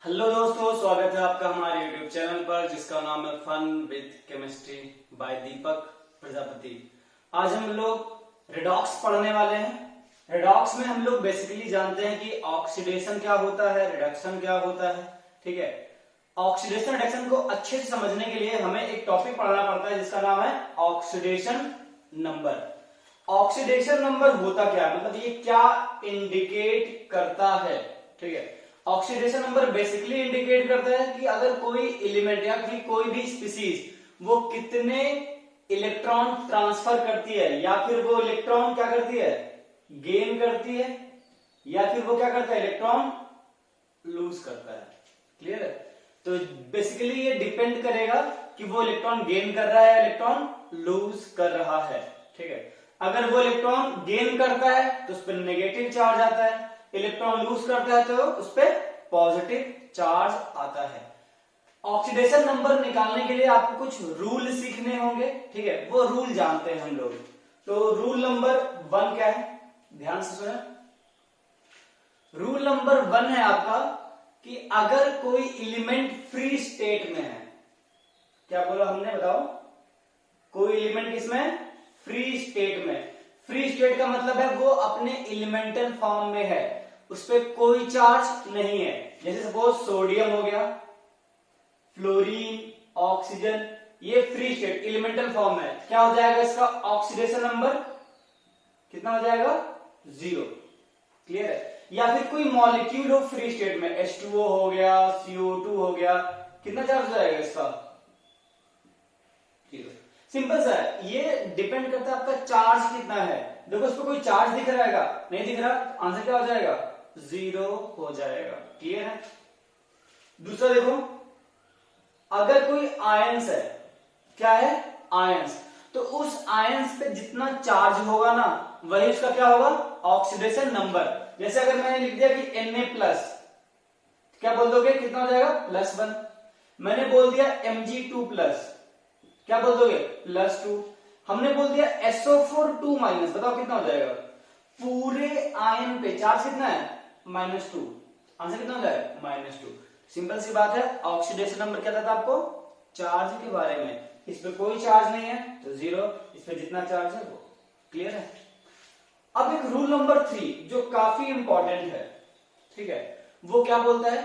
Hello दोस्तों, स्वागत है आपका हमारे YouTube चैनल पर जिसका नाम है फन विद केमिस्ट्री बाय दीपक प्रजापति। आज हम लोग रेडॉक्स पढ़ने वाले हैं। रेडॉक्स में हम लोग बेसिकली जानते हैं कि ऑक्सीडेशन क्या होता है, रिडक्शन क्या होता है। ठीक है, ऑक्सीडेशन रिडक्शन को अच्छे से समझने के लिए हमें एक टॉपिक पढ़ना पड़ता है जिसका नाम है ऑक्सीडेशन नंबर। ऑक्सीडेशन नंबर होता क्या है, मतलब ये क्या इंडिकेट करता है। ठीक है, ऑक्सीडेशन नंबर बेसिकली इंडिकेट करता है कि अगर कोई एलिमेंट या फिर कोई भी स्पीसीज वो कितने इलेक्ट्रॉन ट्रांसफर करती है, या फिर वो इलेक्ट्रॉन क्या करती है, गेन करती है, या फिर वो क्या करता है, इलेक्ट्रॉन लूज करता है। क्लियर है? तो बेसिकली ये डिपेंड करेगा कि वो इलेक्ट्रॉन गेन कर रहा है, इलेक्ट्रॉन लूज कर रहा है। ठीक है, अगर वो इलेक्ट्रॉन गेन करता है तो उस पर नेगेटिव चार्ज आता है, इलेक्ट्रॉन लूज करता है तो उस पर पॉजिटिव चार्ज आता है। ऑक्सीडेशन नंबर निकालने के लिए आपको कुछ रूल सीखने होंगे। ठीक है, वो रूल जानते हैं हम लोग। तो रूल नंबर 1 क्या है, ध्यान से सुने। रूल नंबर 1 है आपका कि अगर कोई एलिमेंट फ्री स्टेट में है, क्या बोला हमने, बताओ, कोई एलिमेंट किसमें, फ्री स्टेट में। फ्री स्टेट का मतलब है वो अपने एलिमेंटल फॉर्म में है, उस पर कोई चार्ज नहीं है। जैसे सपोज सोडियम हो गया, फ्लोरीन, ऑक्सीजन, ये फ्री स्टेट एलिमेंटल फॉर्म है। क्या हो जाएगा इसका ऑक्सीडेशन नंबर, कितना हो जाएगा, 0। क्लियर है? या फिर कोई मॉलिक्यूल हो फ्री स्टेट में, H2O हो गया, CO2 हो गया, कितना चार्ज हो जाएगा इसका, 0। सिंपल सा है, ये डिपेंड करता है आपका चार्ज कितना है। देखो इस पर कोई चार्ज दिख रहा है, नहीं दिख रहा, आंसर क्या हो जाएगा, 0 हो जाएगा। क्लियर है? दूसरा देखो, अगर कोई आयंस है, क्या है, आयंस, तो उस आयंस पे जितना चार्ज होगा ना वही उसका क्या होगा, ऑक्सीडेशन नंबर। जैसे अगर मैंने लिख दिया कि Na+, क्या बोल दोगे, कितना हो जाएगा, +1। मैंने बोल दिया Mg2+, क्या बोल दोगे, +2। हमने बोल दिया SO4 2-, बताओ कितना हो जाएगा, पूरे आयन पे चार्ज कितना है, -2। आंसर कितना हो जाएगा, -2। सिंपल सी बात है, ऑक्सीडेशन नंबर क्या था आपको, चार्ज के बारे में। इस पे कोई चार्ज नहीं है तो 0, इस पे जितना चार्ज है वो। क्लियर है? अब एक रूल नंबर 3 जो काफी इंपॉर्टेंट है। ठीक है, वो क्या बोलता है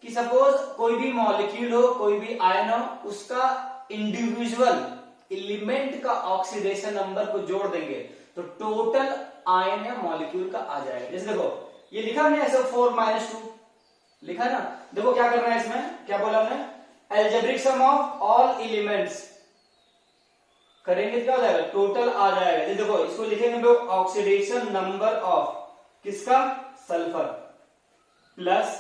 कि सपोज कोई भी मॉलिक्यूल हो, कोई भी आयन हो, उसका इंडिविजुअल एलिमेंट का ऑक्सीडेशन नंबर को जोड़ देंगे तो टोटल आयन या मॉलिक्यूल का आ जाएगा। जैसे देखो ये लिखा हमने SO4-2 लिखा है ना। देखो क्या करना है इसमें, क्या बोला हमने, algebraic sum of all elements करेंगे तो क्या हो जाएगा, टोटल आ जाएगा। जैसे देखो इसको लिखेंगे हम लोग ऑक्सीडेशन नंबर ऑफ किसका, सल्फर, प्लस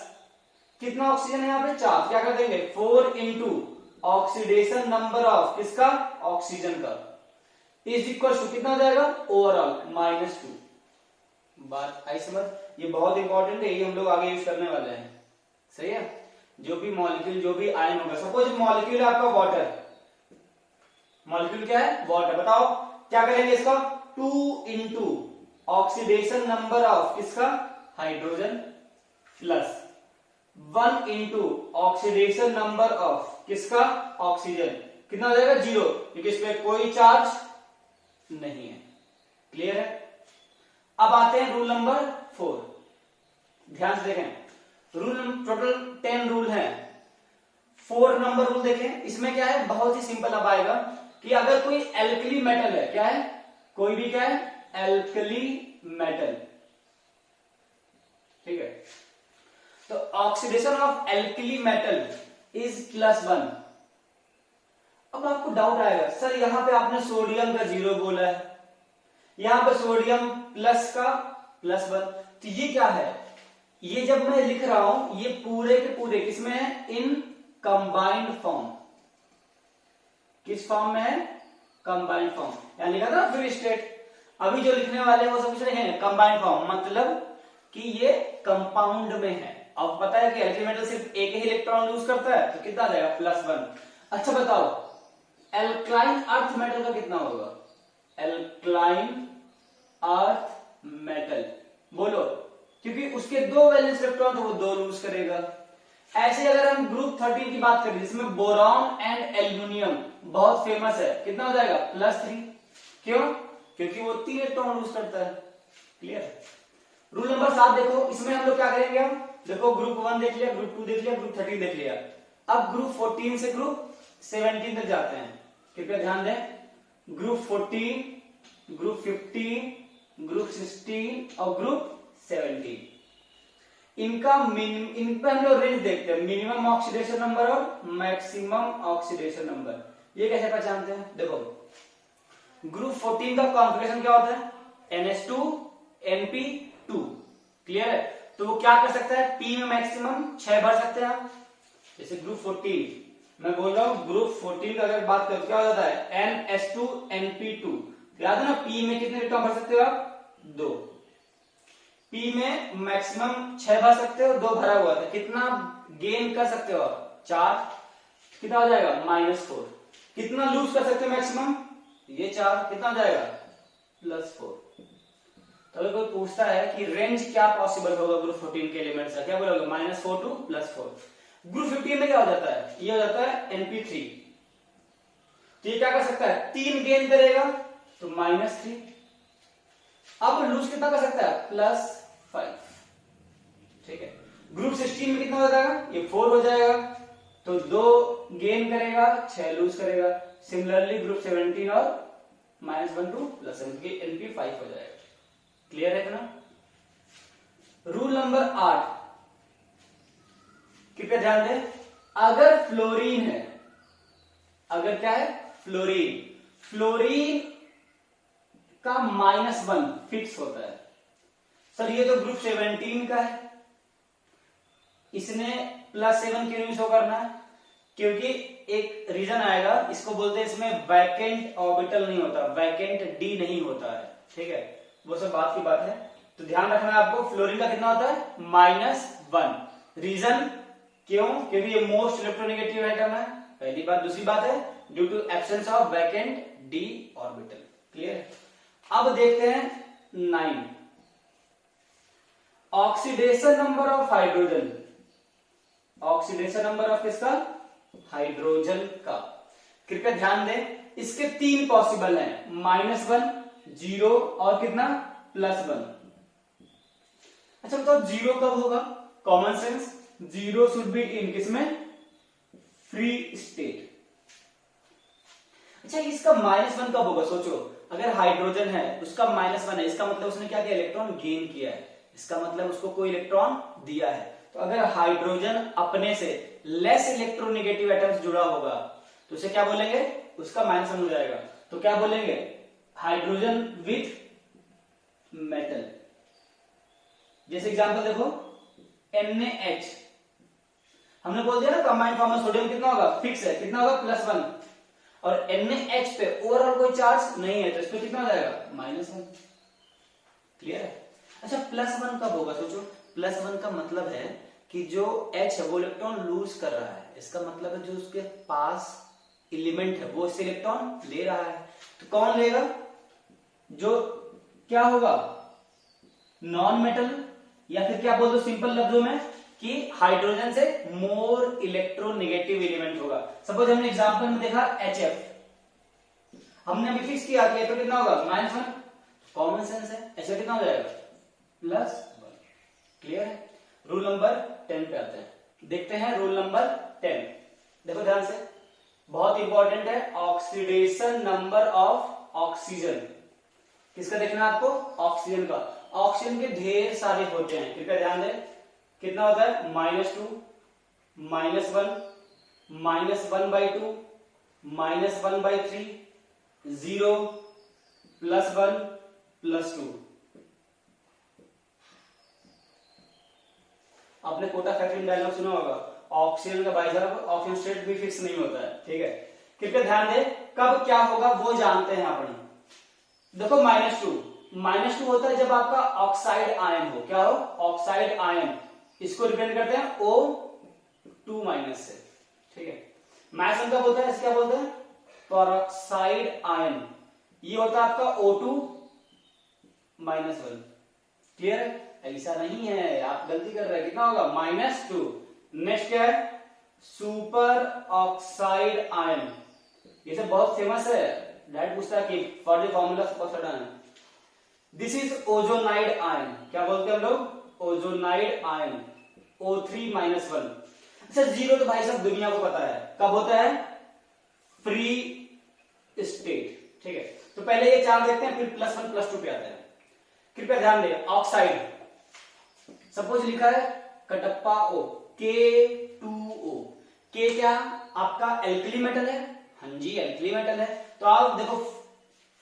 कितना ऑक्सीजन है यहाँ पे, 4, क्या कर देंगे 4 इंटू ऑक्सीडेशन नंबर ऑफ किसका, ऑक्सीजन का, इज इक्वल टू कितना हो जाएगा, ओवरऑल -2। बात आई समझ? ये बहुत इंपॉर्टेंट है, ये हम लोग आगे यूज करने वाले हैं। सही है? जो भी मॉलिक्यूल, जो भी आयन होगा, सपोज मॉलिक्यूल है आपका वाटर, मॉलिक्यूल क्या है, वाटर, बताओ क्या करेंगे इसका, 2 इंटू ऑक्सीडेशन नंबर ऑफ किसका, hydrogen, plus 1 into oxidation number of किसका, ऑक्सीजन, कितना हो जाएगा, 0, क्योंकि इसमें कोई चार्ज नहीं है। क्लियर है? अब आते हैं रूल नंबर 4। ध्यान से देखें, रूल टोटल 10 रूल हैं। 4 नंबर रूल देखें, इसमें क्या है, बहुत ही सिंपल अब आएगा कि अगर कोई एल्कली मेटल है, क्या है, कोई भी क्या है, एल्कली मेटल, ठीक है, तो oxidation of alkali metal is +1। अब आपको डाउट आएगा, सर यहां पे आपने सोडियम का 0 बोला है, यहां पे सोडियम प्लस का +1, तो ये क्या है, ये जब मैं लिख रहा हूं ये पूरे के पूरे किसमें है, इन कंबाइंड फॉर्म। किस फॉर्म में है, कंबाइंड फॉर्म। यहां लिखा था फ्री स्टेट, अभी जो लिखने वाले हैं वो सब कुछ लिखेंगे कंबाइंड फॉर्म, मतलब कि ये कंपाउंड में है। अब पता है कि एल्कली मेटल सिर्फ एक ही इलेक्ट्रॉन लूज करता है, तो कितना आ जाएगा, +1। अच्छा बताओ एल्कलाइन अर्थ मेटल का कितना होगा, एल्कलाइन अर्थ मेटल, बोलो, क्योंकि उसके 2 वैलेंस इलेक्ट्रॉन तो वो 2 लूज करेगा। ऐसे अगर हम ग्रुप 13 की बात करें जिसमें बोरॉन एंड एल्यूमिनियम बहुत फेमस है, कितना हो जाएगा +3। क्यों? क्योंकि वो 3 इलेक्ट्रॉन लूज करता है। क्लियर? रूल नंबर 7 देखो, इसमें हम लोग क्या करेंगे, हम देखो ग्रुप 1 देख लिया, ग्रुप 2 देख लिया, ग्रुप 13 देख लिया। अब ग्रुप 14 से ग्रुप 17 तक जाते हैं। कृपया ध्यान दें, ग्रुप 14, ग्रुप 15, ग्रुप 16 और ग्रुप 17, इनका इन पे हम लोग रेंज देखते हैं, मिनिमम ऑक्सीडेशन नंबर और मैक्सिमम ऑक्सीडेशन नंबर। ये कैसे पहचानते हैं? देखो ग्रुप 14 का कॉन्फ़िगरेशन क्या होता है, NH2 NP2। क्लियर है? तो वो क्या कर सकता है, P में मैक्सिमम 6 भर सकते हैं आप। जैसे ग्रुप 14 मैं बोल रहा हूं, ग्रुप 14 का अगर बात करें क्या हो जाता है, NH2 NP2। याद है ना, P में कितने इलेक्ट्रॉन भर सकते हो आप, 2। P में मैक्सिमम 6 भर सकते हो, 2 भरा हुआ था, कितना गेन कर सकते हो आप, 4। कितना हो जाएगा, -4। कितना लूज कर सकते हो मैक्सिमम, ये 4, कितना हो जाएगा, +4। तो अगर कोई पूछता है कि रेंज क्या पॉसिबल होगा ग्रुप 14 के एलिमेंट्स का, क्या बोलोगे, -4 to +4। ग्रुप 15 में क्या हो जाता है, ये हो जाता है NP3। तो ये क्या कर सकता है, 3 गेन करेगा तो -3। अब लूज कितना कर सकता है, +5। ठीक है? ग्रुप 16 में कितना हो जाएगा, ये 4 हो जाएगा, तो 2 गेन करेगा, 6 लूज करेगा। सिमिलरली ग्रुप 17 और -1 to +7 की NP5 हो जाएगा। क्लियर है ना? रूल नंबर 8, कृपया ध्यान दें, अगर फ्लोरीन है, अगर क्या है, फ्लोरीन, फ्लोरीन का -1 फिक्स होता है। सर ये तो ग्रुप 17 का है, इसने +7 क्यों नहीं शो करना है, क्योंकि एक रीजन आएगा, इसको बोलते हैं इसमें वैकेंट ऑर्बिटल नहीं होता, वैकेंट डी नहीं होता है। ठीक है? वो सब बात की बात है, तो ध्यान रखना है आपको। फ्लोरीन का कितना होता है, -1। रीजन क्यों, क्योंकि ये मोस्ट इलेक्ट्रोनेगेटिव आइटम है, पहली बात। दूसरी बात है due to absence of vacant d orbital. Clear है? अब देखते हैं 9, oxidation number of hydrogen. Oxidation number of किसका, हाइड्रोजन का। कृपया ध्यान दें, इसके 3 पॉसिबल हैं, -1, 0 और कितना, +1। अच्छा बताओ 0 कब होगा, common sense, 0 should be in किसमें, फ्री स्टेट। अच्छा इसका -1 कब होगा, सोचो, अगर हाइड्रोजन है उसका -1 है, इसका मतलब उसने क्या किया, इलेक्ट्रॉन गेन किया है, इसका मतलब उसको कोई इलेक्ट्रॉन दिया है। तो अगर हाइड्रोजन अपने से लेस इलेक्ट्रोनेगेटिव एटम्स जुड़ा होगा तो उसे क्या बोलेंगे, उसका -1 हो जाएगा। तो क्या बोलेंगे, हाइड्रोजन विथ मेटल। जैसे एग्जांपल देखो, NaH, हमने बोल दिया ना कंबाइंड फॉर्म में सोडियम कितना होगा, फिक्स है, कितना होगा, +1। और NaH पे ओवरऑल कोई चार्ज नहीं है, तो इस पे कितना हो जाएगा, -1। क्लियर है? अच्छा +1 कब होगा, सोचो, +1 का मतलब है कि जो H है वो इलेक्ट्रॉन लूज कर रहा है, इसका मतलब है जो उसके पास एलिमेंट है वो इससे इलेक्ट्रॉन ले रहा है। तो कौन लेगा, जो क्या होगा, नॉन मेटल, या फिर क्या बोल दो सिंपल लफ्जों में कि हाइड्रोजन से मोर इलेक्ट्रोनेगेटिव एलिमेंट होगा। सपोज हमने एग्जांपल में देखा HF, हमने अभी फिक्स किया कि तो कितना होगा, -1, कॉमन सेंस है, ऐसे कितना हो जाएगा, +1। क्लियर है? रूल नंबर 10 पे आते हैं, देखते हैं रूल नंबर 10। देखो ध्यान से, बहुत इंपॉर्टेंट है, ऑक्सीडेशन नंबर ऑफ ऑक्सीजन। किसका देखना है आपको, ऑक्सीजन का। ऑक्सीजन के ढेर सारे होते हैं, कृपया ध्यान दें, कितना होता है, -2, -1, -1/2, -1/3, 0, +1, +2। आपने कोटा फैक्टरिंग डायलॉग सुना होगा, ऑक्सीजन का भाई साहब ऑक्सीजन स्टेट भी फिक्स नहीं होता है। ठीक है? कृपया ध्यान दें, कब क्या होगा वो जानते हैं अपने। देखो -2 होता है जब आपका ऑक्साइड आयन हो, क्या हो, ऑक्साइड आयन, इसको रिप्रेजेंट करते हैं O2- से। ठीक है? -1 कब होता है, इसे क्या बोलते हैं, पेरोक्साइड आयन, ये होता है आपका O2-1। क्लियर है? ऐसा नहीं है, आप गलती कर रहे हैं, कितना होगा, -2। नेक्स्ट क्या है, सुपर ऑक्साइड आयन, ये सब बहुत फेमस है, डायरेक्ट पूछता है कि for the formula super oxide ion. This is ozonide ion, क्या बोलते हैं हम लोग, ओजोनाइड आयन, O3-1। अच्छा जीरो तो भाई साहब दुनिया को पता है कब होता है, फ्री स्टेट, ठीक है। तो पहले ये चार देखते हैं, फिर +1 +2 पे आते हैं। कृपया ध्यान दें, ऑक्साइड सपोज लिखा है कटप्पा O, K2O, के क्या आपका एल्कली मेटल है, हाँ जी एल्कली मेटल है। तो आप देखो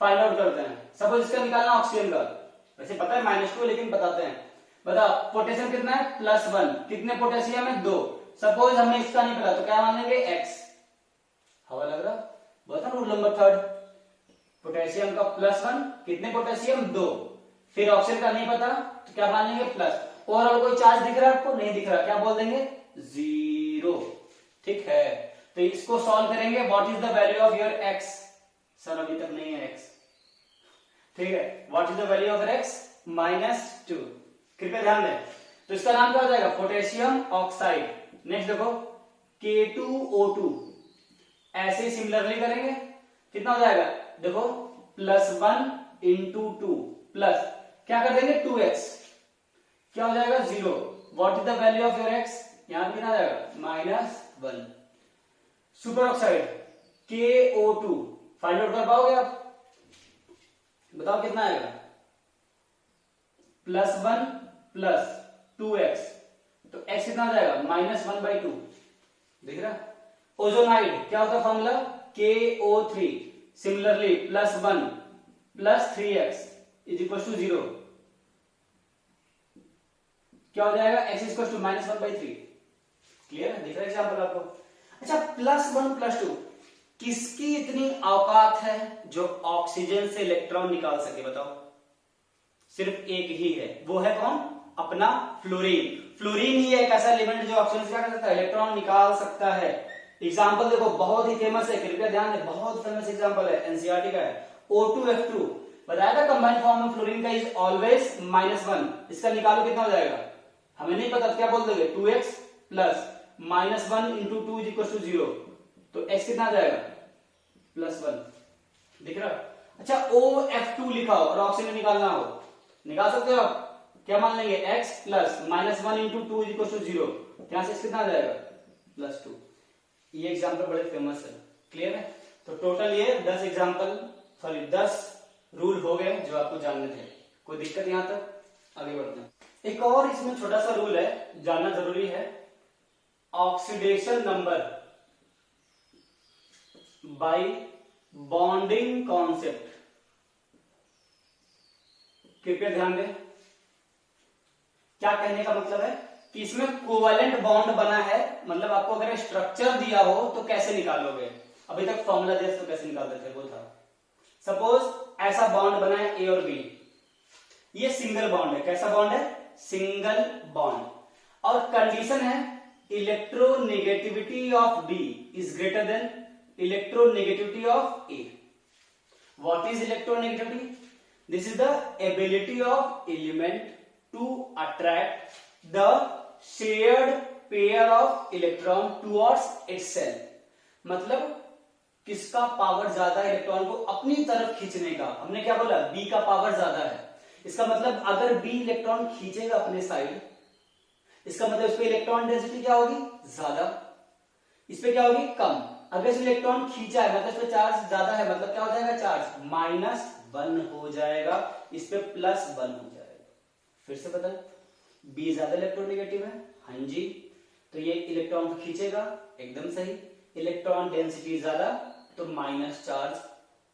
फाइंड आउट करते हैं, सपोज इसका निकालना ऑक्सीजन का, वैसे पता है -2 लेकिन बताते हैं। बताओ पोटेशियम कितना है, +1, कितने पोटेशियम है, 2। सपोज हमें इसका नहीं पता तो क्या मान लेंगे, X। हवा लग रहा, बता रूल नंबर 3, पोटेशियम का +1, कितने पोटेशियम, 2। फिर ऑक्सीजन का नहीं पता तो क्या मान लेंगे, प्लस। और कोई चार्ज दिख रहा है आपको, नहीं दिख रहा, क्या बोल देंगे, 0, ठीक है। तो इसको सॉल्व करेंगे, what is the value of your X, sir अभी तक नहीं है X, ठीक है, what is the value of X, -2। कृपया ध्यान दें, तो इसका नाम क्या हो जाएगा, पोटेशियम ऑक्साइड। नेक्स्ट देखो K2O2, ऐसे ही सिमिलरली करेंगे, कितना हो जाएगा, देखो +1 × 2 प्लस क्या कर देंगे 2x, क्या हो जाएगा 0। What is the value of your x, यहां कितना आ जाएगा -1। Super oxide KO2 find out कर पाओगे आप, बताओ कितना आएगा, +1 + 2x, तो x कितना आ जाएगा -1/2, दिख रहा। ओजोनाइड क्या होता है फॉर्मूला, KO3, सिमिलरली +1 + 3x = 0, क्या हो जाएगा, x = -1/3। क्लियर है, दिख रहा है एग्जांपल आपको। अच्छा +1 + 2, किसकी इतनी औकात है जो ऑक्सीजन से इलेक्ट्रॉन निकाल सके, बताओ। सिर्फ एक ही है, वो है कौन, अपना फ्लोरीन। फ्लोरीन ही एक ऐसा एलिमेंट जो ऑक्सीजन से क्या कर सकता है, इलेक्ट्रॉन निकाल सकता है। एग्जांपल देखो बहुत ही फेमस है, कृपया ध्यान दें, बहुत फेमस एग्जांपल है, एनसीईआरटी का है, O2F2। बताया था कंबाइंड फॉर्म में फ्लोरीन का इज ऑलवेज -1, इसका निकालो कितना हो जाएगा, हमें नहीं पता, क्या बोल दोगे 2x + -1 × 2 = 0, तो x कितना आ जाएगा +1, दिख रहा। अच्छा OF2 लिखा हो और ऑक्सीजन निकालना हो, निकाल सकते हो आप, क्या मान लेंगे, x + -1 × 2 = 0, यहां से कितना आ जाएगा +2। ये एग्जांपल बड़े फेमस है, क्लियर है। तो टोटल ये 10 एग्जांपल, सॉरी 10 रूल हो गए जो आपको जानने थे। कोई दिक्कत यहां तक, आगे बढ़ते हैं। एक और इसमें छोटा सा रूल है, जानना जरूरी है, oxidation number by bonding concept. कृपया ध्यान दें, क्या कहने का मतलब है कि इसमें कोवेलेंट बॉन्ड बना है, मतलब आपको अगर स्ट्रक्चर दिया हो तो कैसे निकालोगे, अभी तक फॉर्मूला दिया तो कैसे निकालते थे वो था। सपोज ऐसा बॉन्ड बना है A और B, ये सिंगल बॉन्ड है, कैसा बॉन्ड है, सिंगल बॉन्ड, और कंडीशन है electronegativity of B is greater than electronegativity of A। What is electronegativity, this is the ability of element to attract the shared pair of electron towards itself, मतलब किसका power ज्यादा है electron को अपनी तरफ खींचने का। हमने क्या बोला, B का पावर ज्यादा है, इसका मतलब अगर B इलेक्ट्रॉन खींचेगा अपने साइड, इसका मतलब इस पे इलेक्ट्रॉन डेंसिटी क्या होगी, ज्यादा, इस पे क्या होगी, कम। अगर इस इलेक्ट्रॉन खींचा है मतलब इस पे चार्ज ज्यादा है, मतलब क्या हो जाएगा, चार्ज -1 हो जाएगा, इस पे +1 हो जाएगा। फिर से बता, B ज्यादा इलेक्ट्रोनेगेटिव है, हाँ जी, तो ये इलेक्ट्रॉन को खींचेगा, एकदम सही। इलेक्ट्रॉन डेंसिटी ज्यादा तो माइनस चार्ज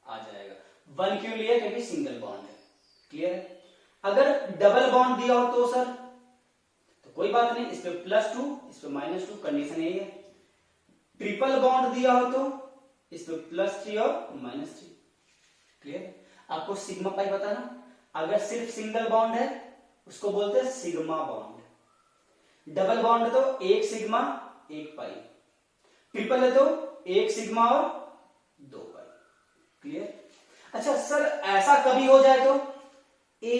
आ जाएगा। 1 क्यों लिया, क्योंकि सिंगल बॉन्ड है, क्लियर है। अगर डबल बॉन्ड दिया हो तो सर, तो कोई बात नहीं, इस पे +2 इस पे -2, कंडीशन यही है। ट्रिपल बॉन्ड दिया हो तो इस पे +3 और -3, क्लियर। आपको सिग्मा पाई पता ना, अगर सिर्फ सिंगल बॉन्ड है उसको बोलते हैं सिग्मा बॉन्ड, डबल बॉन्ड तो 1 सिग्मा 1 पाई, ट्रिपल है तो 1 सिग्मा और 2 पाई, क्लियर। अच्छा सर ऐसा कभी हो जाए तो A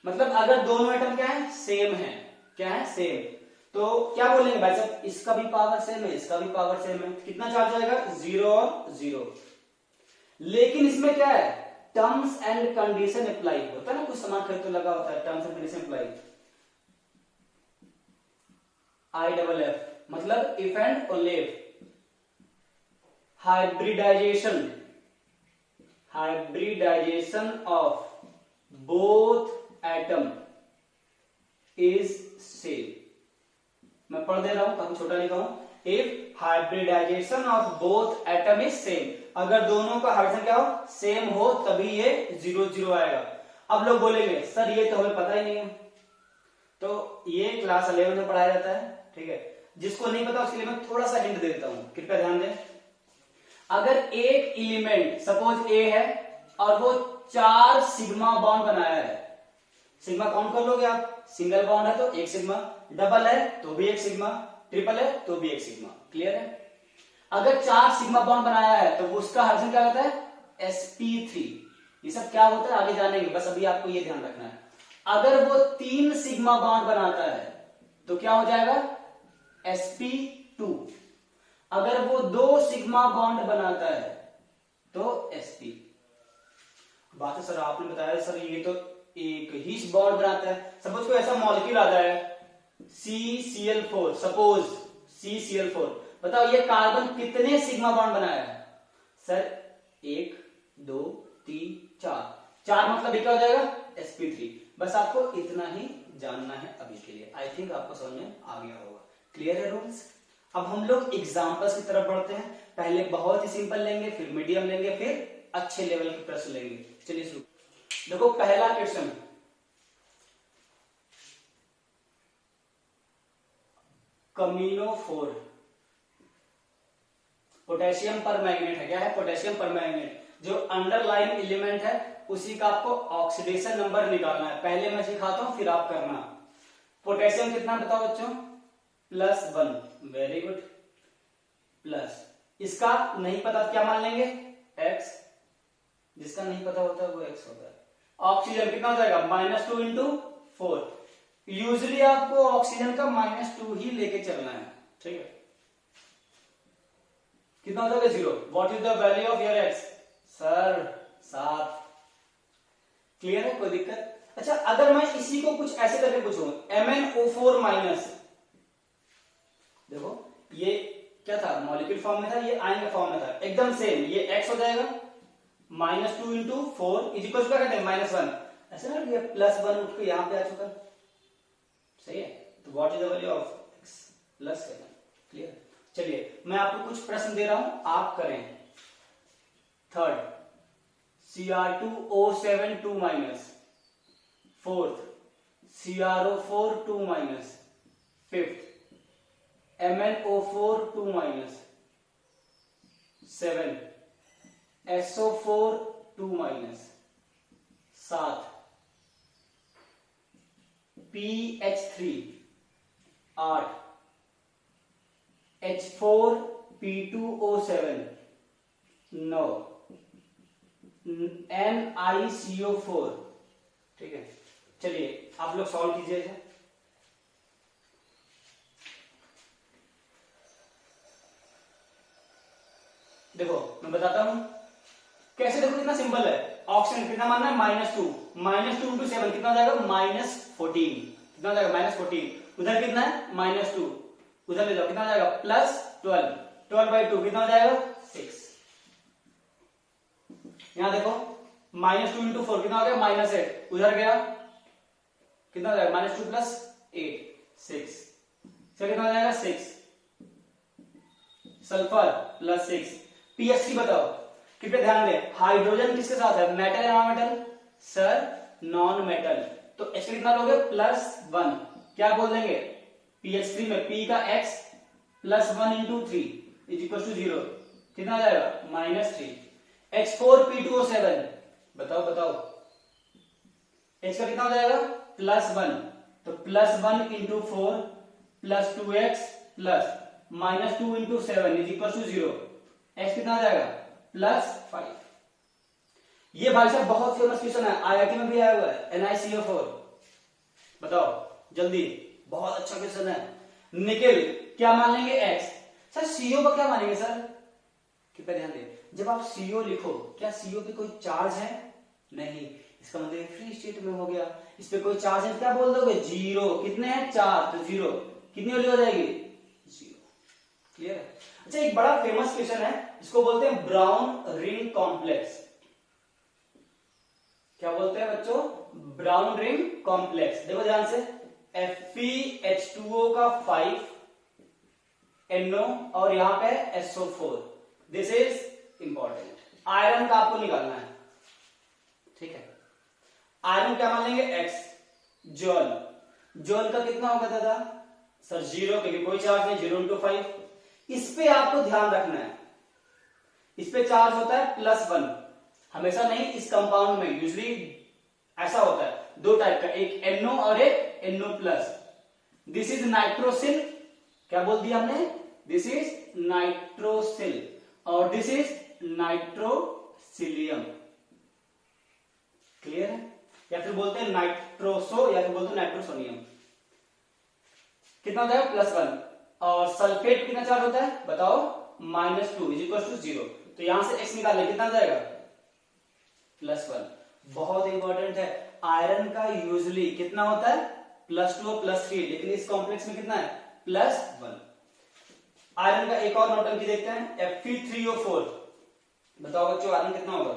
मतलब अगर दोनों एटम क्या है, सेम है, क्या है, सेम। तो क्या बोलेंगे भाई साहब, इसका भी पावर सेम है, इसका भी पावर सेम है, कितना चार्ज आएगा, 0 और 0। लेकिन इसमें क्या है, टर्म्स एंड कंडीशन अप्लाई होता है ना, कुछ सामान खरीद तो लगा होता है, terms and condition apply, IFF मतलब if and only if. Hybridization of both atom is same. मैं पढ़ दे रहा हूं, काफी छोटा लिखा हूं। If hybridization of both atom is same, अगर दोनों का हाइड्रोजन क्या हो, सेम हो, तभी ये 0 0 आएगा। अब लोग बोलेंगे सर ये तो हमें पता ही नहीं है, तो ये क्लास 11 में पढ़ाया जाता है, ठीक है। जिसको नहीं पता उसके लिए मैं थोड़ा सा हिंट दे देता हूं, कृपया ध्यान दें। अगर एक एलिमेंट सपोज ए है और वो 4 सिग्मा बॉन्ड बनाया है, सिग्मा काउंट कर लोगे आप, सिंगल बॉन्ड है तो 1 सिग्मा, डबल है तो भी 1 सिग्मा, ट्रिपल है तो भी 1 सिग्मा, क्लियर है। अगर 4 सिग्मा बॉन्ड बनाया है तो उसका हाइड्रोजन क्या होता है, sp3। ये सब क्या होता है आगे जानेंगे, बस अभी आपको ये ध्यान रखना है। अगर वो 3 सिग्मा बॉन्ड बनाता है तो क्या हो जाएगा, sp2। अगर वो 2 सिग्मा बॉन्ड बनाता है तो sp। बात है सर आपने बताया सर ये तो एक ही बॉन्ड बनाता है, सपोज कोई ऐसा मॉलिक्यूल आ जाए CCl4, सपोज CCl4, बताओ ये कार्बन कितने सिग्मा बॉन्ड बनाया है, सर 1 2 3 4, 4 मतलब ये क्या हो जाएगा, sp3। बस आपको इतना ही जानना है अभी के लिए, आई थिंक आपको समझ में आ गया होगा, क्लियर है रूल्स। अब हम लोग एग्जांपल्स की तरफ बढ़ते हैं, पहले बहुत ही सिंपल लेंगे, फिर मीडियम लेंगे, फिर अच्छे लेवल के प्रश्न लेंगे। चलिए शुरू। देखो पहला क्वेश्चन, कमीनोफोर, पोटेशियम पर मैग्नेट है, क्या है, पोटेशियम पर मैग्नेट। जो अंडरलाइन एलिमेंट है उसी का आपको ऑक्सीडेशन नंबर निकालना है, पहले मैं सिखाता हूं फिर आप करना। पोटेशियम कितना बताओ बच्चों, +1, वेरी गुड, प्लस, इसका नहीं पता क्या मान लेंगे, x, जिसका नहीं पता होता वो x होता है। ऑक्सीजन कितना हो जाएगा, -2 × 4। यूजुअली आपको ऑक्सीजन का -2 ही लेके चलना है, ठीक है। कितना हो जाएगा, 0। What is the value of your x, sir 7, clear है, कोई दिक्कत। अच्छा अगर मैं इसी को कुछ ऐसे करके पूछूं, MnO4-, देखो ये क्या था, मॉलिक्यूल फॉर्म में था, ये आयन फॉर्म में था, एकदम सेम, ये x हो जाएगा, -2 × 4 इज इक्वल टू क्या कहते हैं, -1। ऐसा ना ये +1 उठ के यहां पे आ चुका, सही है। तो what is the value of x, plus करना, क्लियर। चलिए मैं आपको कुछ प्रश्न दे रहा हूं, आप करें। Third, Cr2O7 2-, fourth CrO4 2-, fifth MnO4 2-, 7 SO4 2-, 7 PH3, 8 H4P2O7, 9 NiCO4, ठीक है। चलिए आप लोग सॉल्व कीजिए इसे। देखो मैं बताता हूं कैसे, देखो कितना सिंपल है। ऑप्शन कितना मानना है, -2, -2 × 7 कितना हो जाएगा, -14, कितना हो जाएगा, -14। उधर कितना है, -2, उधर ले जाओ, कितना हो जाएगा, +12, 12/2 कितना हो जाएगा, 6। यहां देखो -2 × 4 कितना हो गया, -8, उधर गया कितना हो जाएगा, -2 + 8, 6, कितना हो जाएगा, 6। सल्फर +6, pH3 बताओ, कृपया ध्यान दें, हाइड्रोजन किसके साथ है, मेटल या non metal, sir non metal, तो H कितना लोगे, +1, क्या बोल देंगे, pH3 में P का x +1 × 3 = 0, कितना आ जाएगा, -3। H4P2O7 बताओ H का कितना हो जाएगा, +1, तो +1 × 4 + 2x -2 × 7 = 0, x कितना आ जाएगा, +5। ये भाई साहब बहुत फेमस क्वेश्चन है, IIT में भी आया हुआ है, NiCO4, बताओ जल्दी, बहुत अच्छा क्वेश्चन है। निकेल क्या मान लेंगे x। सर सीओ का क्या मानेंगे सर, कृपया ध्यान दें, जब आप सीओ लिखो क्या सीओ पे कोई चार्ज है, नहीं, इसका मतलब फ्री स्टेट में हो गया। इस पे कोई चार्ज है क्या बोल दोगे, जीरो। कितने हैं, 4, तो जीरो कितनी वैल्यू हो जाएगी, जीरो। क्लियर है। अच्छा एक बड़ा फेमस क्वेश्चन है, इसको बोलते हैं ब्राउन रिंग कॉम्प्लेक्स। क्या बोलते हैं बच्चों, ब्राउन रिंग कॉम्प्लेक्स। देखो ध्यान से, FeH2O का 5 NO और यहां पे SO4। This is important. Iron का आपको निकालना है, ठीक है। आयरन क्या मान लेंगे, x। जॉल, जॉल का कितना होगा दादा, सर जीरो, क्योंकि कोई चार्ज नहीं, 0 × 5। इस पे आपको ध्यान रखना है, इस पे चार्ज होता है +1, हमेशा नहीं, इस कंपाउंड में यूजली ऐसा होता है, दो टाइप का, एक NO और एक NO+। दिस इज नाइट्रोसिल, क्या बोल दिया हमने, दिस इज नाइट्रोसिल और दिस इज नाइट्रोसिलियम। क्लियर है, या फिर बोलते हैं नाइट्रोसो, या फिर बोलते हैं नाइट्रोसोनियम। कितना होता है, +1। और सल्फेट कितना चार्ज होता है बताओ, -2 = 0। तो यहां से x निकाल ले, कितना आ जाएगा, +1। बहुत इंपॉर्टेंट है, आयरन का यूजली कितना होता है, +2 और +3, लेकिन इस कॉम्प्लेक्स में कितना है, +1। आयरन का एक और नोटंकी देखते हैं, Fe3O4। बताओ बच्चों आयरन कितना होगा,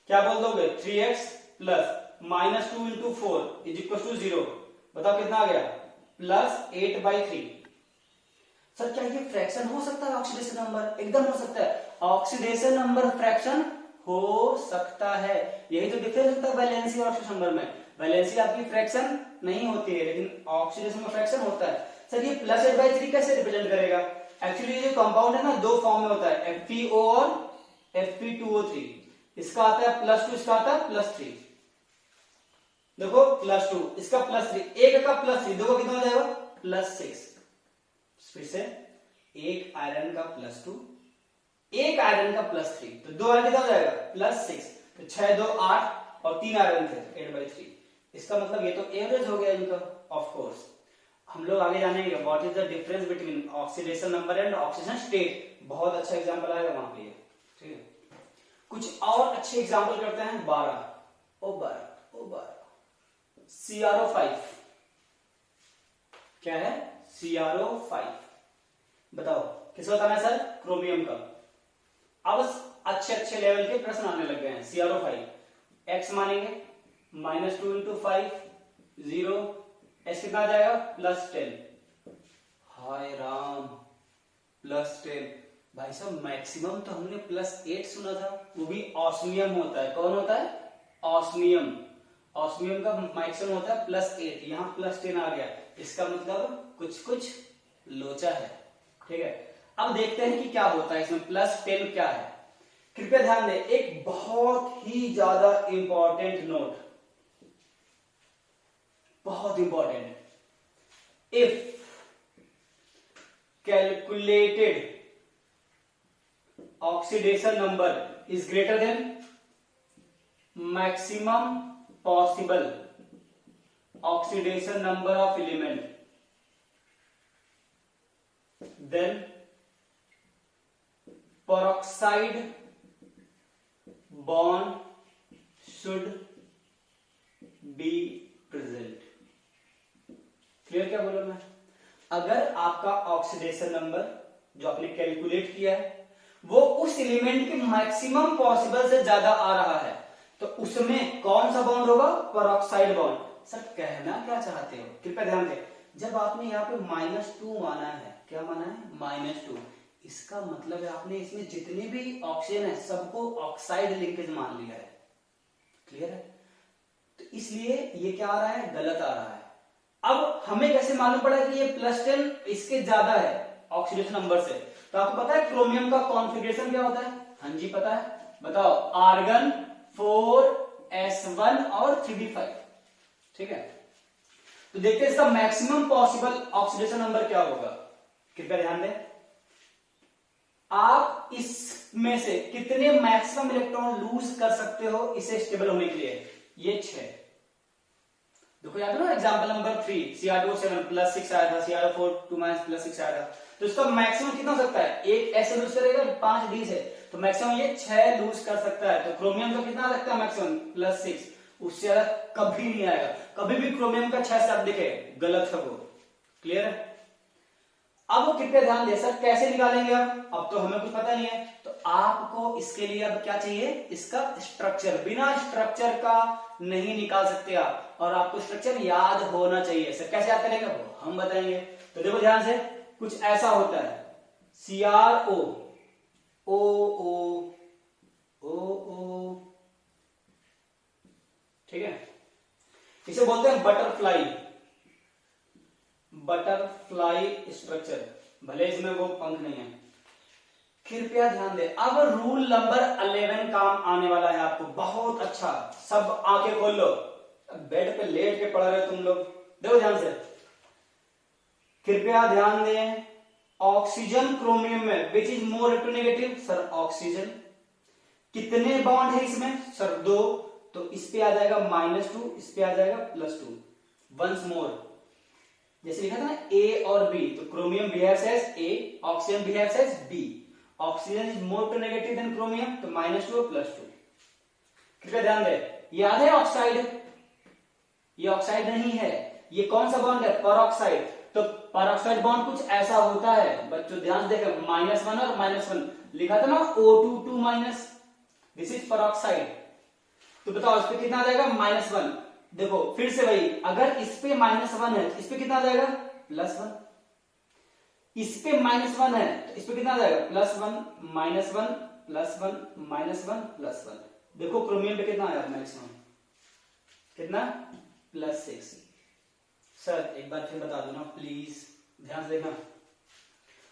क्या बोल दोगे, 3x प्लस -2 × 4 = 0। बताओ कितना आ गया, +8/3। सर क्या ये फ्रैक्शन हो सकता है, ऑक्सीडेशन नंबर, एकदम हो सकता है, ऑक्सीडेशन नंबर फ्रैक्शन हो सकता है। यही तो डिफरेंस होता है वैलेंसी और ऑक्सीडेशन नंबर में। वैलेंसी आपकी फ्रैक्शन नहीं होती है, लेकिन ऑक्सीडेशन में फ्रैक्शन होता है। सर ये +8/3 कैसे रिप्रेजेंट करेगा, एक्चुअली ये जो कंपाउंड है ना, दो फॉर्म में होता है, FeO और Fe2O3। इसका आता है +2, इसका आता है +3। देखो +2, इसका +3, एक का +3, देखो कितना हो जाएगा, +6। फिर से एक आयरन का +2, एक आयरन का +3, तो दो आयरन कितना हो जाएगा, +6। तो 6 2 8 और 3 आयरन थे, 8/3। इसका मतलब ये तो एवरेज हो गया इनका। ऑफ कोर्स हम लोग आगे जानेंगे what is the difference between oxidation number and oxygen state, बहुत अच्छा एग्जांपल आएगा वहां पे, ठीक है। कुछ और अच्छे एग्जांपल करते हैं, 12 CrO5। क्या है, CrO5। बताओ किस बताना है सर, क्रोमियम का। अब अच्छे अच्छे लेवल के प्रश्न आने लग गए हैं। CrO5 x मानेंगे, -2 × 5 0, s कितना आ जाएगा, +10। हाय राम, +10। भाई साहब मैक्सिमम तो हमने +8 सुना था, वो भी ऑस्मियम होता है। कौन होता है, ऑस्मियम। ऑस्मियम का मैक्सिमम होता है +8, यहाँ +10 आ गया, इसका मतलब कुछ कुछ लोचा है, ठीक है। अब देखते हैं कि क्या होता है इसमें, +10 क्या है। कृपया ध्यान दें, एक बहुत ही ज्यादा इंपॉर्टेंट नोट, बहुत important, if calculated oxidation number is greater then maximum possible oxidation number of element, then peroxide bond should be present। Clear क्या बोला मैं, अगर आपका ऑक्सीडेशन नंबर जो आपने कैलकुलेट किया है वो उस एलिमेंट के मैक्सिमम पॉसिबल से ज्यादा आ रहा है, तो उसमें कौन सा बॉन्ड होगा, पेरोक्साइड बॉन्ड। सर कहना क्या चाहते हो, कृपया ध्यान दें, जब आपने यहाँ पे -2 माना है, क्या माना है, -2, इसका मतलब है आपने इसमें जितने भी ऑक्सीजन है सबको ऑक्साइड लिंकेज मान लिया है। क्लियर है, तो इसलिए ये क्या आ रहा है, गलत आ रहा है। अब हमें कैसे मालूम पड़ा कि ये +10 इसके ज्यादा है ऑक्सीडेशन नंबर से, तो आपको पता है क्रोमियम का कॉन्फ़िगरेशन क्या होता है, हाँ जी पता है, बताओ, आर्गन 4s1 और 3d5, ठीक है। तो देखते हैं इसका मैक्सिमम पॉसिबल ऑक्सीडेशन नंबर क्या होगा। कृपया ध्यान दें, आप इसमें से कितने मैक्सिमम इलेक्ट्रॉन लूज कर सकते हो इसे स्टेबल होने के लिए, ये 6। देखो याद है ना एग्जांपल नंबर 3 Cr2O7 +6 आया था, Cr4 2 +6 आया था, तो इसका मैक्सिमम कितना हो सकता है, एक ऐसे लूज करेगा 5 डी से, तो मैक्सिमम ये 6 लूज कर सकता है। तो क्रोमियम का कितना आ सकता है मैक्सिमम +6, उससे ज्यादा कभी नहीं आएगा। कभी भी क्रोमियम का 6 से आप देखे गलत है वो। क्लियर है? अब वो कृपया ध्यान दे, सर कैसे निकालेंगे अब तो हमें कुछ पता नहीं है, तो आपको इसके लिए अब क्या चाहिए, इसका स्ट्रक्चर। बिना स्ट्रक्चर का नहीं निकाल सकते आप, और आपको स्ट्रक्चर याद होना चाहिए। सर कैसे याद करेंगे वो हम बताएंगे। तो देखो ध्यान से, कुछ ऐसा होता है CrO OO, ठीक है, इसे बोलते हैं बटरफ्लाई स्ट्रक्चर, भले इसमें वो पंख नहीं है। कृपया ध्यान दे, अब रूल नंबर 11 काम आने वाला है आपको, बहुत अच्छा। सब आंखें खोल लो, बेड पे लेट के पढ़ रहे हो तुम लोग। देखो ध्यान से, कृपया ध्यान दें, ऑक्सीजन क्रोमियम में which is more electronegative, sir oxygen. कितने बॉन्ड है इसमें, सर 2, तो इस पे आ जाएगा -2, इस पे आ जाएगा +2। वंस मोर, जैसे लिखा था ना A और B, तो chromium behaves as A, oxygen behaves as B। Oxygen is more to negative than chromium, तो -2 और +2। कृपया ध्यान दें, याद है ऑक्साइड, ये ऑक्साइड नहीं है, ये कौन सा बॉन्ड है, परऑक्साइड। तो परऑक्साइड बॉन्ड कुछ ऐसा होता है बच्चों, ध्यान से देखें, -1 और -1 लिखा था ना, O2 दिस इज परऑक्साइड। तो बताओ इस पे कितना आ जाएगा, -1। देखो फिर से वही, अगर इस पे -1 है तो इस पे कितना आ जाएगा, +1। इस पे -1 है तो इस पे कितना आ जाएगा, +1 -1 +1 -1 +1। देखो क्रोमियम पे कितना आया मैक्सिमम, कितना, +6। सर एक बार फिर बता दो ना प्लीज, ध्यान से देखना,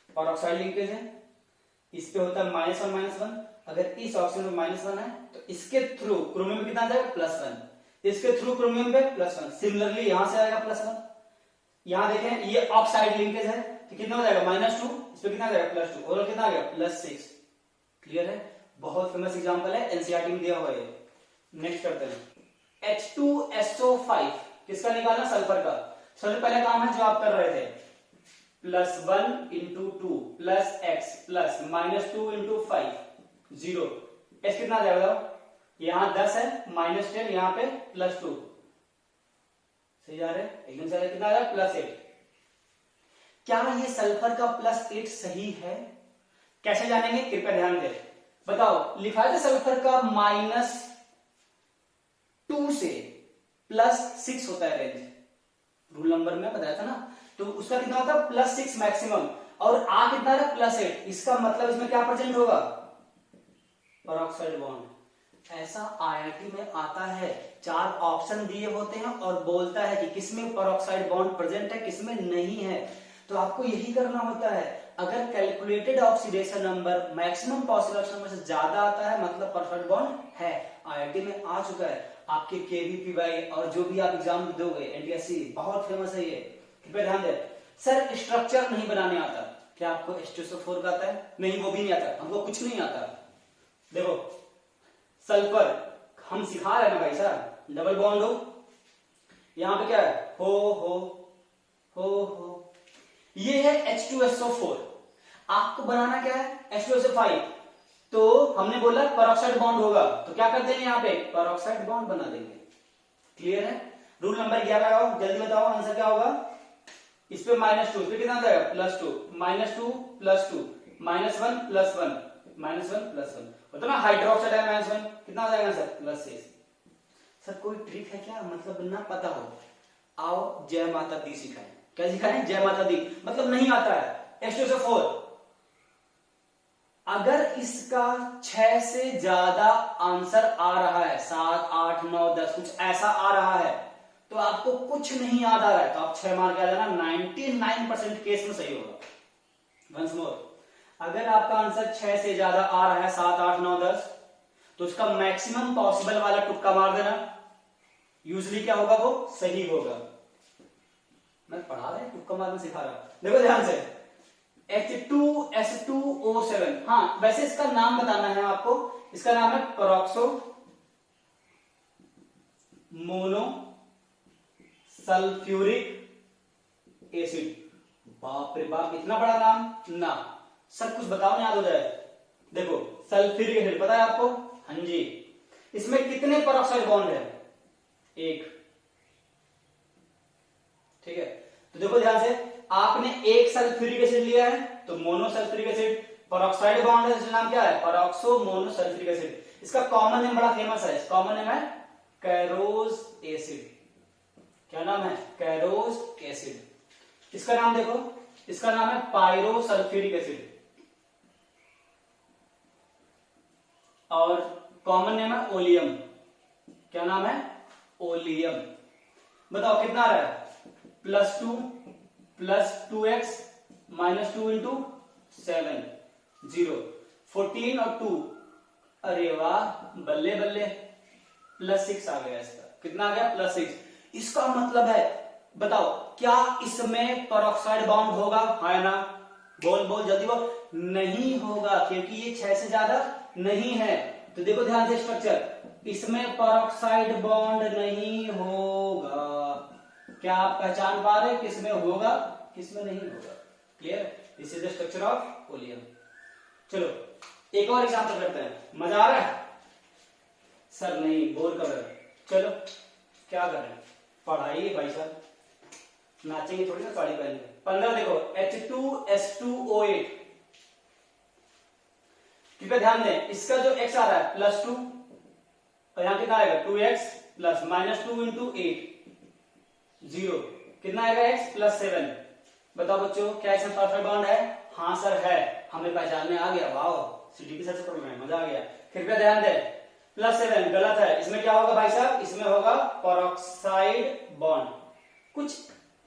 परऑक्साइड लिंकेज है, इस पे होता है -1 -1, अगर इस ऑक्सीजन में -1 है तो इसके थ्रू क्रोमियम पे कितना आ जाएगा, +1, इसके थ्रू क्रोमियम पे +1। सिमिलरली यहां से आएगा +1, यहां देखें ये ऑक्साइड लिंकेज है, तो कितना हो जाएगा, -2, इस पे कितना आ जाएगा, +2, और कितना आ गया, +6। क्लियर है? बहुत फेमस एग्जांपल है, एनसीईआरटी में दिया हुआ है। नेक्स्ट करते हैं, H2SO5 किसका निकालना, सल्फर का। सबसे पहला काम है जो आप कर रहे थे, +1 × 2 +x +-2 × 5 0। s कितना आ जाएगा, यहां 10 है, -10, यहां पे +2, सही जा रहे हैं, एकदम से कितना आ रहा है, +8। क्या ये सल्फर का +8 सही है, कैसे जानेंगे, कृपया ध्यान दें। बताओ, लिखा है सल्फर का -2 से +6 होता है रेंज, रूल नंबर में बताया था ना, तो उसका कितना होता है, +6 मैक्सिमम, और आ कितना है, +8। इसका मतलब इसमें क्या प्रेजेंट होगा, परऑक्साइड बॉन्ड। ऐसा आईआईटी में आता है, 4 ऑप्शन दिए होते हैं और बोलता है कि किसमें परऑक्साइड बॉन्ड प्रेजेंट है, किसमें नहीं है। तो आपको यही करना होता है, अगर calculated oxidation number maximum possible oxidation number से ज्यादा आता है, मतलब परऑक्साइड बॉन्ड है। आईआईटी में आ चुका है, आपके केवीपीवाई और जो भी आप एग्जाम दोगे, एनटीएससी बहुत फेमस है ये, कृपया ध्यान दें। सर स्ट्रक्चर नहीं बनाने आता, क्या आपको H2SO4 का आता है, नहीं वो भी नहीं आता, हमको कुछ नहीं आता। देखो सल्फर हम सिखा रहे हैं ना भाई साहब, डबल बॉन्ड हो, यहां पे क्या है, हो, ये है H2SO4। आपको बनाना क्या है, H2SO5। तो हमने बोला परऑक्साइड बॉन्ड होगा, तो क्या कर देंगे, यहां पे परऑक्साइड बॉन्ड बना देंगे। क्लियर है? रूल नंबर 11 आओ, जल्दी बताओ आंसर क्या होगा। इस पे -2, इस पे कितना जाएगा, +2, -2 +2 -1 +1 -1 +1, होता ना हाइड्रोक्साइड है -1, कितना आ जाएगा सर, +6। सर कोई ट्रिक है क्या, मतलब ना पता हो, आओ जय माता दी सिखाएं। क्या सिखाएं, जय माता दी, मतलब नहीं आता है H2SO4। अगर इसका 6 से ज्यादा आंसर आ रहा है, 7 8 9 10 कुछ ऐसा आ रहा है, तो आपको कुछ नहीं याद आ रहा है, तो आप 6 मार्क आ जाना, 99% केस में सही होगा। वंस मोर, अगर आपका आंसर 6 से ज्यादा आ रहा है, 7 8 9 10, तो उसका मैक्सिमम पॉसिबल वाला तुक्का मार देना, यूजली क्या होगा, वो सही होगा। मैं पढ़ा रहा है, तुक्का मारना सिखा रहा हूं, देखो ध्यान से, H2S2O7। हाँ वैसे इसका नाम बताना है आपको, इसका नाम है परऑक्सो मोनो सल्फ्यूरिक एसिड। बाप रे बाप, इतना बड़ा नाम ना। सब कुछ बताओ ना, याद हो जाए। देखो सल्फ्यूरिक एसिड पता है आपको? हाँ जी। इसमें कितने पेरोक्साइड बॉन्ड है? एक। ठीक है, तो देखो ध्यान से, आपने एक सल्फ्यूरिक एसिड लिया है तो मोनोसल्फ्यूरिक एसिड। पेरोक्साइड बॉन्ड है, इसका नाम क्या है? Peroxo monosulfuric acid. इसका कॉमन नेम बड़ा फेमस है, कॉमन नेम है कैरोज एसिड। क्या नाम है? कैरोज एसिड। इसका नाम देखो, इसका नाम है पायरोसल्फ्यूरिक एसिड, और कॉमन नेम है ओलियम। क्या नाम है? ओलियम। बताओ कितना आ रहा है? +2 + 2x -2 इंटू 7 0 14 और 2, अरे वाह बल्ले बल्ले, +6 आ गया। इसका कितना आ गया? +6। इसका मतलब है, बताओ क्या इसमें पेरोक्साइड बॉन्ड होगा? हाँ या ना? बोल बोल जल्दी बोल। नहीं होगा, क्योंकि ये 6 से ज्यादा नहीं है। तो देखो ध्यान से स्ट्रक्चर, इसमें पेरोक्साइड बॉन्ड नहीं होगा। क्या आप पहचान पा रहे हैं किसमें होगा किसमें नहीं होगा? Clear? This is the structure of oleum. चलो एक और एग्जांपल करते हैं। मजा आ रहा है? सर नहीं, बोर कर रहे हो। चलो क्या कर रहे हैं? पढ़ाई भाई साहब, नाचेंगे थोड़ी ना साड़ी पहन के। 15 देखो, H2S2O8। कृपया ध्यान दें, इसका जो x आ रहा है +2, और यहां कितना आएगा? 2x प्लस -2 इंटू 8 0, कितना आएगा? x +7। बताओ बच्चों, क्या इसमें परफेक्ट बॉन्ड है? हाँ सर है, हमें पहचान में आ गया। वाह, सीटीपी सर से प्रॉब्लम है, मजा आ गया। कृपया ध्यान दें, +7 गलत है। इसमें क्या होगा भाई साहब? इसमें होगा पेरोक्साइड बॉन्ड। कुछ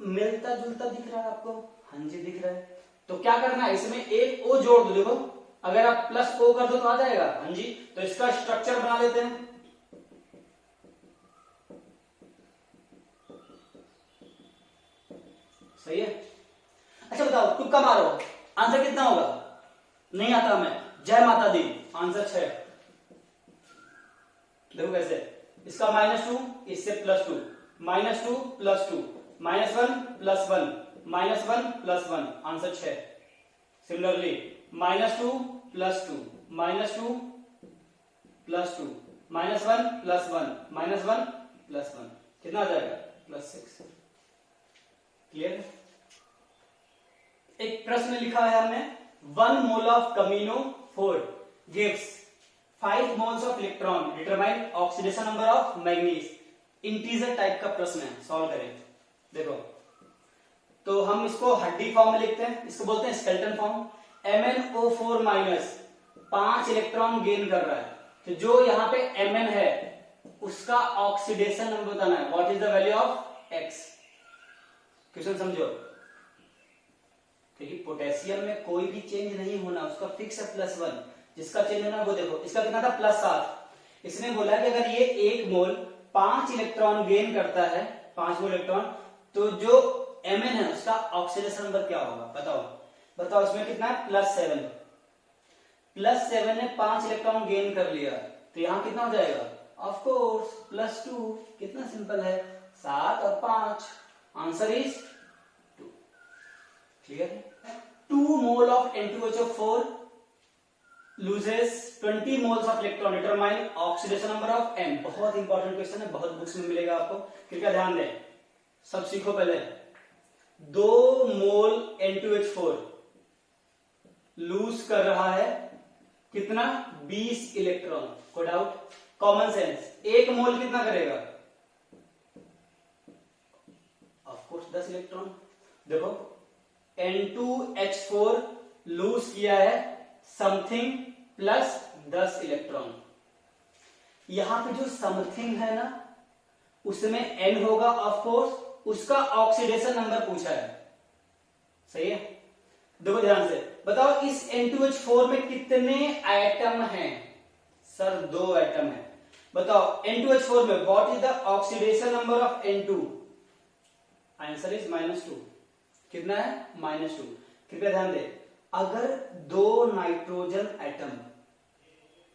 मिलता जुलता दिख रहा है आपको? हाँ जी दिख रहा है। तो क्या करना है, इसमें एक O जोड़ दो। देखो अगर आप +O कर दो तो आ जाएगा। हाँ जी, तो इसका स्ट्रक्चर बना लेते हैं। सही है? अच्छा बताओ, तुक्का मारो, आंसर कितना होगा? नहीं आता हमें। जय माता दी, आंसर 6। देखो कैसे, इसका -2, इससे +2, -2 + 2, -1 + 1, -1 + 1, आंसर 6। सिमिलरली -2 + 2, -2 + 2, -1 + 1, -1 + 1, कितना आ जाएगा? +6। क्लियर? एक प्रश्न लिखा है हमने, 1 mole of कमीनो 4 gives 5 moles of electron, determine oxidation number of manganese। Integer type का प्रश्न है, सॉल्व करें। देखो तो हम इसको हड्डी फॉर्म में लिखते हैं, इसको बोलते हैं skeleton form. MnO4- 5 electron gain कर रहा है, तो जो यहाँ पे Mn है उसका ऑक्सीडेशन नंबर बताना है। What is the value of X? Question समझो, क्योंकि पोटेशियम में कोई भी चेंज नहीं होना, उसका फिक्स है +1। जिसका चेंज होना वो देखो, इसका कितना था? +7। इसने बोला कि अगर ये 1 मोल 5 इलेक्ट्रॉन गेन करता है, 5 मोल इलेक्ट्रॉन, तो जो Mn है उसका ऑक्सीडेशन नंबर क्या होगा? बताओ बताओ, इसमें कितना है? +7। +7 ने 5 इलेक्ट्रॉन गेन कर लिया, तो यहां कितना हो जाएगा? Of course +2। कितना सिंपल है, 7 और 5, आंसर इज 2। क्लियर है? 2 mole of N2HO4 loses 20 moles of electron, determine oxidation number of M। बहुत इंपॉर्टेंट क्वेश्चन है, बहुत बुक्स में मिलेगा आपको। कृपया ध्यान दें, सब सीखो। पहले 2 मोल N2H4 लूज कर रहा है कितना? 20 इलेक्ट्रॉन। कोई डाउट? कॉमन सेंस, 1 मोल कितना करेगा? Of course 10 electron. देखो N2H4 लूज किया है समथिंग +10 इलेक्ट्रॉन। यहां पे जो समथिंग है ना, उसमें N होगा ऑफ कोर्स, उसका ऑक्सीडेशन नंबर पूछा है। सही है? देखो ध्यान से, बताओ इस N2H4 में कितने एटम हैं? सर 2 एटम है। बताओ N2H4 में what is the oxidation number of N2? Answer is -2। कितना है? -2। कृपया ध्यान दे, अगर 2 नाइट्रोजन एटम,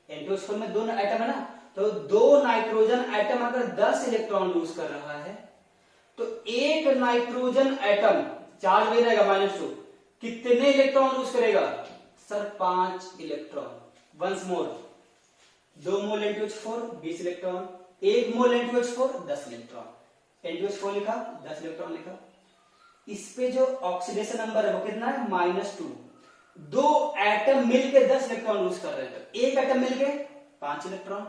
N2H4 में 2 एटम है ना, तो 2 नाइट्रोजन एटम अगर 10 इलेक्ट्रॉन लूज कर रहा है, तो एक नाइट्रोजन एटम चार्ज भी रहेगा -2, कितने इलेक्ट्रॉन लूज करेगा सर? 5 इलेक्ट्रॉन। वंस मोर, 2 मोल N2H4 20 इलेक्ट्रॉन, 1 मोल N2H4 10 इलेक्ट्रॉन। N2H4 लिखा, 10 इलेक्ट्रॉन लिखा। इस पे जो ऑक्सीडेशन नंबर है वो कितना है? -2। 2 एटम मिलके 10 इलेक्ट्रॉन लूज कर रहे हैं, तो एक एटम मिलके 5 इलेक्ट्रॉन।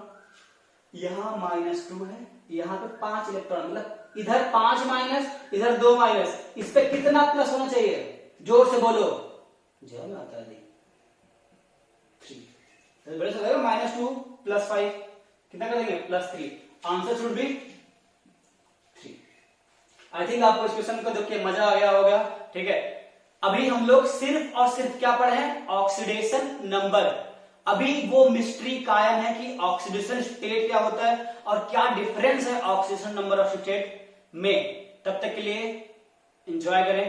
यहां -2 है, यहां पे 5 इलेक्ट्रॉन, मतलब इधर 5 माइनस, इधर 2 माइनस। इस पे कितना प्लस होना चाहिए? जोर से बोलो, जय माता दी। 3। तो बड़े से -2 + 5 कितना करेंगे? +3। Answer should be 3। I think आपको इस क्वेश्चन को देख के मजा आ गया होगा। ठीक है, अभी हम लोग सिर्फ और सिर्फ क्या पढ़े हैं? Oxidation number. अभी वो मिस्ट्री कायम है कि ऑक्सीडेशन स्टेट क्या होता है और क्या डिफरेंस है ऑक्सीडेशन नंबर ऑफ स्टेट में। तब तक के लिए एंजॉय करें।